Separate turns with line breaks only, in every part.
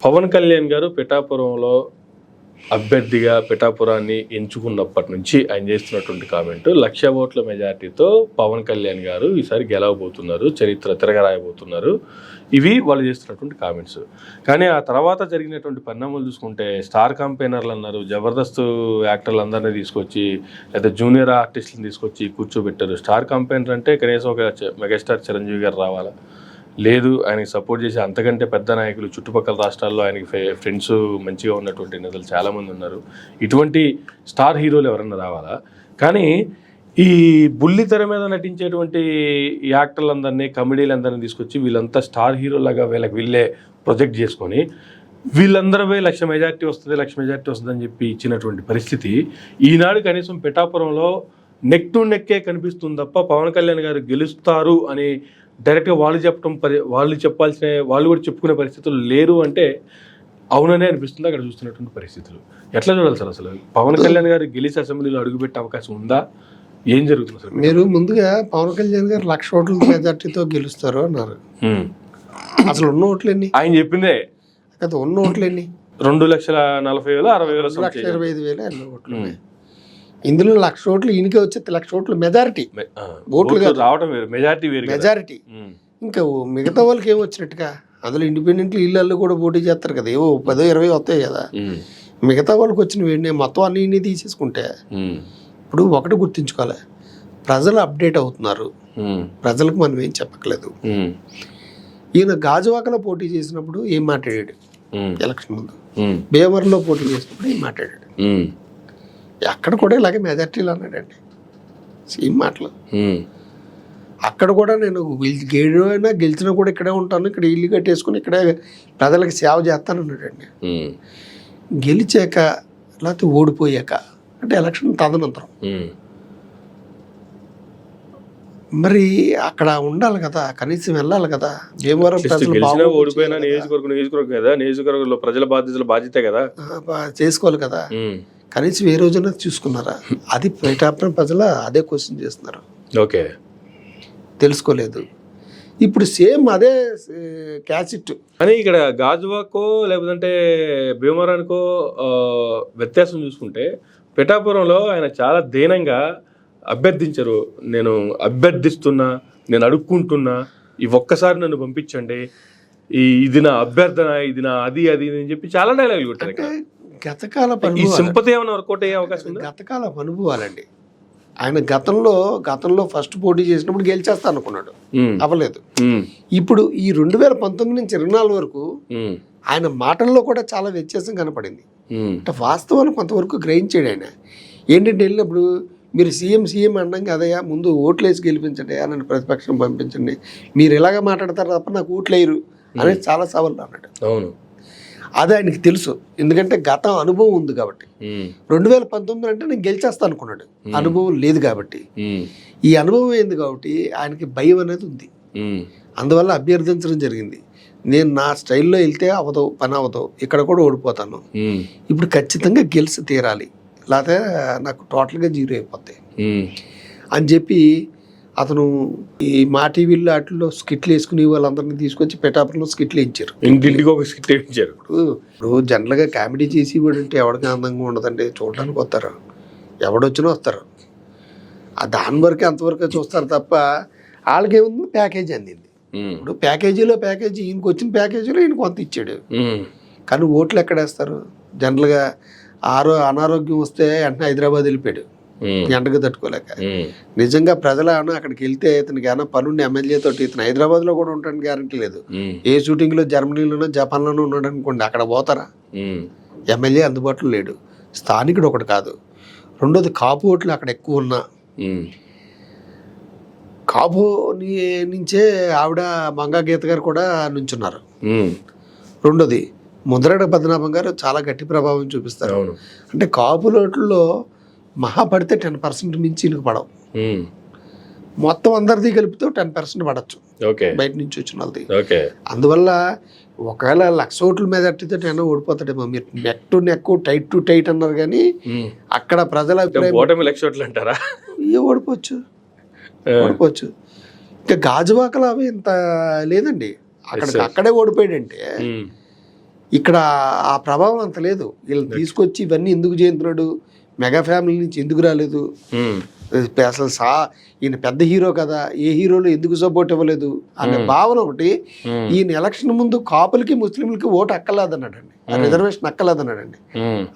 పవన్ కళ్యాణ్ గారు పిఠాపురంలో అభ్యర్థిగా పిఠాపురాన్ని ఎంచుకున్నప్పటి నుంచి ఆయన చేస్తున్నటువంటి కామెంట్ 1,00,000 ఓట్ల మెజార్టీతో పవన్ కళ్యాణ్ గారు ఈసారి గెలవబోతున్నారు, చరిత్ర తిరగరాయబోతున్నారు. ఇవి వాళ్ళు చేస్తున్నటువంటి కామెంట్స్. కానీ ఆ తర్వాత జరిగినటువంటి పరిణామాలు చూసుకుంటే స్టార్ కంపెయినర్లు అన్నారు, జబర్దస్త్ యాక్టర్లు అందరినీ తీసుకొచ్చి లేదా జూనియర్ ఆర్టిస్టులను తీసుకొచ్చి కూర్చోబెట్టారు. స్టార్ కంపెయినర్ అంటే కనీసం ఒక మెగాస్టార్ చిరంజీవి గారు రావాలా, లేదు ఆయనకి సపోర్ట్ చేసే అంతకంటే పెద్ద నాయకులు చుట్టుపక్కల రాష్ట్రాల్లో ఆయనకి ఫ్రెండ్స్ మంచిగా ఉన్నటువంటి నేతలు చాలామంది ఉన్నారు. ఇటువంటి స్టార్ హీరోలు ఎవరన్నా రావాలా? కానీ ఈ బుల్లి తెర మీద నటించేటువంటి యాక్టర్లందరినీ, కమెడీలందరినీ తీసుకొచ్చి వీళ్ళంతా స్టార్ హీరోలాగా వీళ్ళే ప్రొజెక్ట్ చేసుకొని వీళ్ళందరూ 1,00,000 మెజార్టీ వస్తుంది, 1,00,000 మెజార్టీ వస్తుందని చెప్పి ఇచ్చినటువంటి పరిస్థితి ఈనాడు కనీసం పిఠాపురంలో నెక్ టు నెక్కే కనిపిస్తుంది తప్ప పవన్ కళ్యాణ్ గారు గెలుస్తారు అని డైరెక్ట్గా వాళ్ళు చెప్పాల్సిన వాళ్ళు కూడా చెప్పుకునే పరిస్థితులు లేరు అంటే అవుననే అనిపిస్తుంది అక్కడ చూస్తున్నటువంటి పరిస్థితులు. ఎట్లా చూడాలి సార్ అసలు పవన్ కళ్యాణ్ గారు గెలిచి అసెంబ్లీలో అడుగుపెట్టే అవకాశం ఉందా? ఏం జరుగుతుంది సార్?
మీరు ముందుగా పవన్ కళ్యాణ్ గారు 1,00,000 ఓట్ల మెజార్టీతో గెలుస్తారు అన్నారు. అసలు ఉన్న ఓట్లు ఎన్ని?
ఆయన చెప్పిందే
కదా, ఉన్న ఓట్లు ఎన్ని?
2,40,000 60,000
2,25,000 ఎన్నో ఓట్లు. ఇందులో 1,00,000 ఓట్లు ఈయనకే వచ్చే 1,00,000 ఓట్లు మెజారిటీ. ఓట్లు
రావడం మెజారిటీ
మెజారిటీ. ఇంకా మిగతా వాళ్ళకి ఏం వచ్చినట్టుగా అందులో ఇండిపెండెంట్లు ఇళ్ళల్లో కూడా పోటీ చేస్తారు కదా, ఏవో 10-20 వస్తాయి కదా. మిగతా వాళ్ళకి వచ్చినవి మొత్తం అన్ని తీసేసుకుంటే ఇప్పుడు ఒకటి గుర్తుంచుకోవాలి, ప్రజలు అప్డేట్ అవుతున్నారు, ప్రజలకు మనం ఏం చెప్పట్లేదు. ఈయన గాజువాకలో పోటీ చేసినప్పుడు ఏం మాట్లాడాడు, ఎలక్షన్ ముందు భీమవరంలో పోటీ చేసినప్పుడు ఏం మాట్లాడాడు, అక్కడ కూడా ఇలాగే మెజార్టీలు అన్నాడండి, సేమ్ మాటలు. అక్కడ కూడా నేను గెలిచినా కూడా ఇక్కడే ఉంటాను, ఇక్కడ ఇల్లు కట్టేసుకుని ఇక్కడే ప్రజలకు సేవ చేస్తాను అన్నాడండి. గెలిచాక లేకపోతే ఓడిపోయాక అంటే ఎలక్షన్ తదనంతరం మరి అక్కడ ఉండాలి కదా, కనీసం వెళ్ళాలి కదా. భీమవరం ప్రజలు
ఓడిపోయినా నియోజకవర్గం కదా, నియోజకవర్గంలో ప్రజల బాధ్యత కదా,
చేసుకోవాలి కదా. కనీసం ఏ రోజున చూసుకున్నారా? అది పిఠాపురం ప్రజలు అదే క్వశ్చన్ చేస్తున్నారు.
ఓకే,
తెలుసుకోలేదు. ఇప్పుడు సేమ్ అదే క్యాసెట్
అని ఇక్కడ గాజువాకో లేకపోతే భీమవరానికో వ్యత్యాసం చూసుకుంటే పిఠాపురంలో ఆయన చాలా దీనంగా అభ్యర్థించరు. నేను అభ్యర్థిస్తున్నా, నేను అడుక్కుంటున్నా, ఈ ఒక్కసారి నన్ను పంపించండి, ఇది నా అభ్యర్థన, ఇది నా అది అని చెప్పి చాలా డైలాగులు కొట్టారు.
గతకాల
సింపతి ఏమైనా వర్కౌట్ అయ్యే అవకాశం ఉంది?
గతకాల అనుభవాలండి. ఆయన గతంలో ఫస్ట్ పోటీ చేసినప్పుడు గెలిచేస్తా అనుకున్నాడు, అవ్వలేదు. ఇప్పుడు ఈ 2019 నుంచి 24 వరకు ఆయన మాటల్లో కూడా చాలా వ్యత్యాసం కనపడింది. అంటే వాస్తవాన్ని కొంతవరకు గ్రహించాడు ఆయన. ఏంటంటే వెళ్ళినప్పుడు మీరు సీఎం అనడం కదయ్యా, ముందు ఓట్లు వేసి గెలిపించండి, నన్ను ప్రతిపక్షం పంపించండి, మీరు ఇలాగ మాట్లాడతారు తప్ప నాకు ఓట్లు వేయరు అనేది చాలా సవాళ్ళు అన్నాడు.
అవును,
అది ఆయనకి తెలుసు, ఎందుకంటే గత అనుభవం ఉంది కాబట్టి. 2019 అంటే నేను గెలిచేస్తా అనుకున్నాడు, అనుభవం లేదు కాబట్టి. ఈ అనుభవం ఏంది కాబట్టి ఆయనకి భయం అనేది ఉంది, అందువల్ల అభ్యర్థించడం జరిగింది. నేను నా స్టైల్లో వెళ్తే పని అవ్వదు, ఇక్కడ కూడా ఓడిపోతాను, ఇప్పుడు ఖచ్చితంగా గెలిచి తీరాలి, లేకపోతే నాకు టోటల్గా జీరో అయిపోతాయి అని చెప్పి అతను ఈ మా టీవీలో వాటిల్లో స్కిట్లు వేసుకుని వాళ్ళందరినీ తీసుకొచ్చి పిఠాపురంలో స్కిట్లు వేయించారు.
ఇంటింటికి ఒక స్కిట్ వేయించారు.
ఇప్పుడు జనరల్గా కామెడీ చేసి కూడా అంటే ఎవరికి అందంగా ఉండదండి, చూడడానికి వస్తారు, ఎవడొచ్చినా వస్తారు, దాని వరకే అంతవరకే చూస్తారు తప్ప వాళ్ళకేముంది ప్యాకేజీ అందింది. ఇప్పుడు ప్యాకేజీ ఈయనకి వచ్చిన ప్యాకేజీలో ఈయన కొంత ఇచ్చాడు, కానీ ఓట్లు ఎక్కడేస్తారు? జనరల్గా అనారోగ్యం వస్తే వెంటనే హైదరాబాద్ వెళ్ళిపోయాడు, ఎండగా తట్టుకోలేక. నిజంగా ప్రజలు ఏమన్నా అక్కడికి వెళ్తే ఇతనికి ఏమన్నా పనుండి ఎమ్మెల్యే తోటి ఇతను హైదరాబాద్లో కూడా ఉండడానికి గ్యారంటీ లేదు. ఏ షూటింగ్లో జర్మనీలోనో జపాన్లోనో ఉన్నాడు అనుకోండి, అక్కడ పోతారా? ఎమ్మెల్యే అందుబాటులో లేడు, స్థానికుడు ఒకటి కాదు. రెండోది కాపు ఓట్లు అక్కడ ఎక్కువ ఉన్నా, కాపు నుంచే ఆవిడ మంగా గీత గారు కూడా నుంచున్నారు. రెండోది ముద్రగడ పద్మనాభం గారు చాలా గట్టి ప్రభావం చూపిస్తారు. అంటే కాపు ఓట్లలో మహా పడితే 10% మించి ఇనికి పడవు, మొత్తం అందరిది కలిపితే 10% పడచ్చు బయట నుంచి వచ్చిన వాళ్ళది. అందువల్ల ఒకవేళ 1,00,000 ఓట్ల మెజార్టీతో ఓడిపోతాడేమో. మీరు neck to neck, tight to tight అన్నారు, కానీ అక్కడ ప్రజల
అంటారా
ఓడిపోవచ్చు. ఇంకా గాజువాకలో అవి ఇంత లేదండి, అక్కడే ఓడిపోయాడంటే ఇక్కడ ఆ ప్రభావం అంత లేదు. వీళ్ళు తీసుకొచ్చి ఇవన్నీ ఎందుకు చేస్తున్నాడు, మెగా ఫ్యామిలీ నుంచి ఎందుకు రాలేదు, అసలు ఈయన పెద్ద హీరో కదా, ఏ హీరోలు ఎందుకు సపోర్ట్ ఇవ్వలేదు అనే భావన ఒకటి. ఈయన ఎలక్షన్ ముందు కాపులకి ముస్లింలకి ఓటు అక్కర్లేదన్నాడండి, రిజర్వేషన్ అక్కర్లేదన్నాడండి.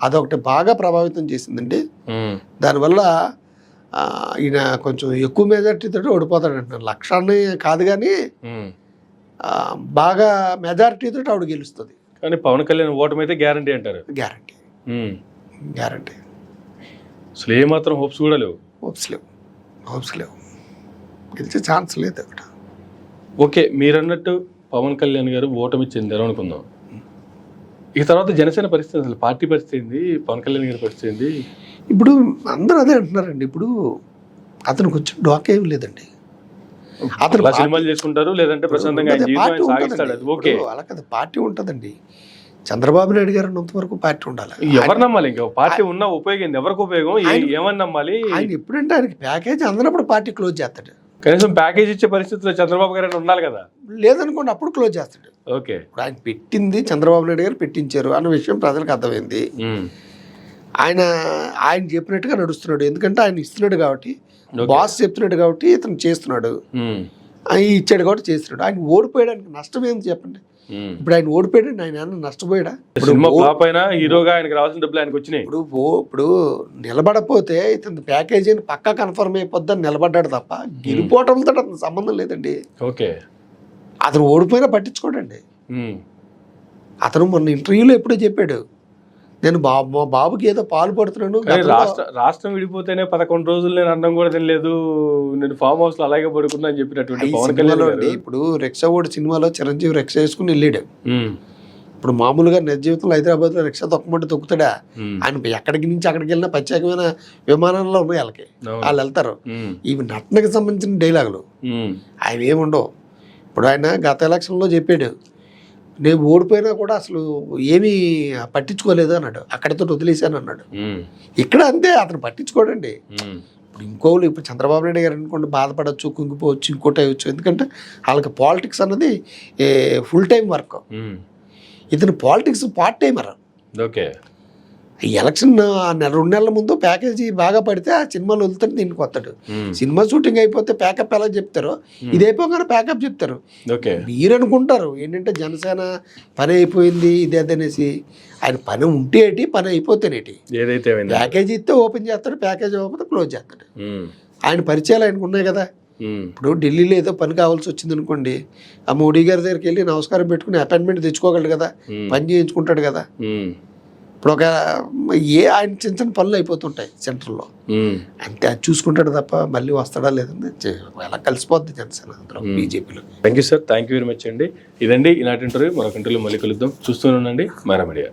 అదొకటి బాగా ప్రభావితం చేసిందండి. దానివల్ల ఈయన కొంచెం ఎక్కువ మెజార్టీతో ఓడిపోతాడంట. లక్షాన్ని కాదు కానీ బాగా మెజారిటీతో ఆవిడ గెలుస్తుంది.
కానీ పవన్ కళ్యాణ్ ఓటమి అయితే గ్యారంటీ అంటారు.
Guarantee guarantee.
అసలు ఏమాత్రం హోప్స్ కూడా లేవు.
హోప్స్ లేవు, గెలిచే ఛాన్స్ లేదు అక్కడ.
ఓకే, మీరన్నట్టు పవన్ కళ్యాణ్ గారు ఓటమి చెందారు అనుకుందాం. ఇక తర్వాత జనసేన పరిస్థితి, అసలు పార్టీ పరిస్థితి ఏంది, పవన్ కళ్యాణ్ గారి పరిస్థితి ఏంది?
ఇప్పుడు అందరూ అదే అంటున్నారండి. ఇప్పుడు అతనికి వచ్చి డోకా ఏమి లేదండి.
అతను సినిమాలు చేసుకుంటారు, లేదంటే ప్రశాంతంగా సాగిస్తాడు. అది ఓకే,
అలా కదా పార్టీ ఉంటుందండి. చంద్రబాబు నాయుడు గారు ఉన్నంతవరకు పార్టీ ఉండాలి.
ఎవరు నమ్మాలి? ఇంకా పార్టీ ఉన్న ఉపయోగం ఎవరికి ఉపయోగం? ఏమని నమ్మాలి?
ఆయన ఎప్పుడంటే ఆయనకి ప్యాకేజ్ అందనప్పుడు పార్టీ క్లోజ్ చేస్తాడు.
కనీసం ప్యాకేజ్ ఇచ్చే పరిస్థితిలో చంద్రబాబు గారు ఉండాలి కదా.
లేదనుకోండి, అప్పుడు క్లోజ్ చేస్తాడు.
ఓకే,
ఇప్పుడు ఆయన పెట్టింది చంద్రబాబు నాయుడు గారు పెట్టించారు అన్న విషయం ప్రజలకు అర్థమైంది. ఆయన చెప్పినట్టుగా నడుస్తున్నాడు. ఎందుకంటే ఆయన ఇస్తున్నాడు కాబట్టి, బాస్ చెప్తున్నాడు కాబట్టి ఇతను చేస్తున్నాడు. ఆయన ఇచ్చాడు కాబట్టి చేస్తున్నాడు. ఆయన ఓడిపోయడానికి నష్టం ఏంది చెప్పండి? ఇప్పుడు ఆయన ఓడిపోయాడు, ఆయన నష్టపోయాడా?
హీరోగా ఆయనకు రావాల్సిన డబ్బులు ఆయనకు వచ్చినాయి.
ఇప్పుడు నిలబడపోతే ఇతను ప్యాకేజీ పక్కా కన్ఫర్మ్ అయిపోద్దని నిలబడ్డాడు తప్ప గెలిపోవటంతో అతను సంబంధం లేదండి.
ఓకే,
అతను ఓడిపోయినా పట్టించుకోడండి. అతను మొన్న ఇంటర్వ్యూలో ఎప్పుడో చెప్పాడు, నేను మా బాబుకి ఏదో పాలు పడుతున్నాను.
రాష్ట్రం విడిపోతేనే 11 రోజులు నేను అన్నం కూడా తినలేదు, నేను ఫామ్ హౌస్ లో అలాగే పడుకున్నా అని చెప్పినటువంటి పవన్ కళ్యాణ్ గారు.
ఇప్పుడు రిక్షా ఓడి సినిమాలో చిరంజీవి రిక్షా వేసుకుని వెళ్ళాడు. ఇప్పుడు మామూలుగా నిజ జీవితంలో హైదరాబాద్ లో రిక్షా తొక్కమంటే తొక్కుతాడా? ఆయన ఎక్కడికి నుంచి అక్కడికి వెళ్ళినా ప్రత్యేకమైన విమానంలో ఉన్నాయి వాళ్ళకి, వాళ్ళు వెళ్తారు. ఇవి నటనకి సంబంధించిన డైలాగులు ఆయన ఏముండవు. ఇప్పుడు ఆయన గత ఎలక్షన్లో చెప్పాడు, నేను ఓడిపోయినా కూడా అసలు ఏమీ పట్టించుకోలేదు అన్నాడు, అక్కడితో వదిలేశాను అన్నాడు. ఇక్కడ అంతే, అతను పట్టించుకోడండి. ఇప్పుడు ఇప్పుడు చంద్రబాబు నాయుడు గారు అనుకోండి బాధపడవచ్చు, కుంగిపోవచ్చు, ఇంకోటి అయ్యవచ్చు. ఎందుకంటే వాళ్ళకి పాలిటిక్స్ అన్నది ఫుల్ టైం వర్క్. ఇతను politics part timer.
Okay,
election 2 నెలల ముందు ప్యాకేజీ బాగా పడితే ఆ సినిమాలు వదులుతాడు, దీనికి వస్తాడు. సినిమా షూటింగ్ అయిపోతే ప్యాకప్ ఎలా చెప్తారో, ఇది అయిపోగానే ప్యాకప్ చెప్తారు. మీరు అనుకుంటారు ఏంటంటే జనసేన పని అయిపోయింది ఇది అదనేసి. ఆయన పని ఉంటే ఏంటి, పని అయిపోతేనేటి.
ఏదైతే
ప్యాకేజీ ఇస్తే ఓపెన్ చేస్తాడు, ప్యాకేజీ ఇవ్వకపోతే క్లోజ్ చేస్తాడు. ఆయన పరిచయాలు ఆయనకు ఉన్నాయి కదా. ఇప్పుడు ఢిల్లీలో ఏదో పని కావాల్సి వచ్చింది అనుకోండి, ఆ మోడీ గారి దగ్గరికి వెళ్ళి నమస్కారం పెట్టుకుని అపాయింట్మెంట్ తెచ్చుకోగలడు కదా, పని చేయించుకుంటాడు కదా. ఇప్పుడు ఆయన చిన్న చిన్న పనులు అయిపోతుంటాయి సెంటర్లో, అంతే. అది చూసుకుంటాడు తప్ప మళ్ళీ వస్తాడా లేదండి, ఎలా కలిసిపోద్ది జనసేన అందరూ బీజేపీలో.
Thank you sir, thank you very much అండి. ఇదండి ఈనాటి ఇంటర్వ్యూ. మరొక ఇంటర్వ్యూ మళ్ళీ కలుద్దాం. చూస్తూనే ఉండండి మైరా మీడియా.